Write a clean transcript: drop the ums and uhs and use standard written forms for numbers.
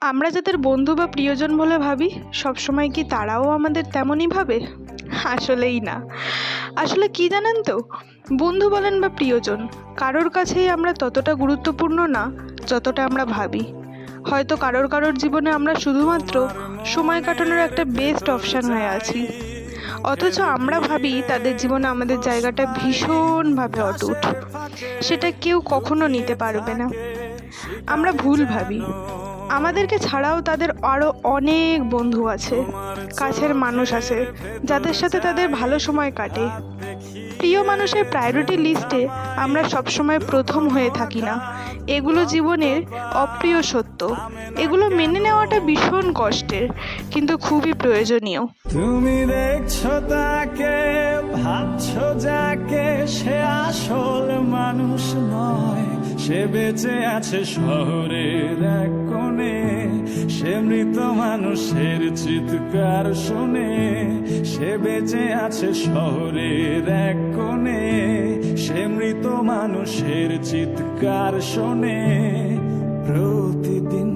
আমরা যাদের বন্ধু বা প্রিয়জন বলে ভাবি, সবসময় কি তারাও আমাদের তেমনই ভাবে? আসলেই না। আসলে কি জানেন তো, বন্ধু বলেন বা প্রিয়জন, কারোর কাছেই আমরা ততটা গুরুত্বপূর্ণ না যতটা আমরা ভাবি। হয়তো কারোর কারোর জীবনে আমরা শুধুমাত্র সময় কাটানোর একটা বেস্ট অপশান হয়ে আছি, অথচ আমরা ভাবি তাদের জীবনে আমাদের জায়গাটা ভীষণভাবে অটুট। সেটা কেউ কখনো নিতে পারবে না। আমরা ভুল ভাবি। আমাদেরকে ছাড়াও তাদের আরও অনেক বন্ধু আছে, কাছের মানুষ আছে, যাদের সাথে তাদের ভালো সময় কাটে। প্রিয় মানুষের প্রায়োরিটি লিস্টে আমরা সবসময় প্রথম হয়ে থাকি না। এগুলো জীবনের অপ্রিয় সত্য। এগুলো মেনে নেওয়াটা ভীষণ কষ্টের, কিন্তু খুবই প্রয়োজনীয়। তুমি দেখছো তাকে, ভাবছো যাকে, সে আসল মানুষ নয়। সে বেঁচে আছে শহরের এক কোণে, সে মৃত মানুষের চিৎকার শুনে। সে বেঁচে আছে শহরের এক কোণে, সে মৃত মানুষের চিৎকার শোনে প্রতিদিন।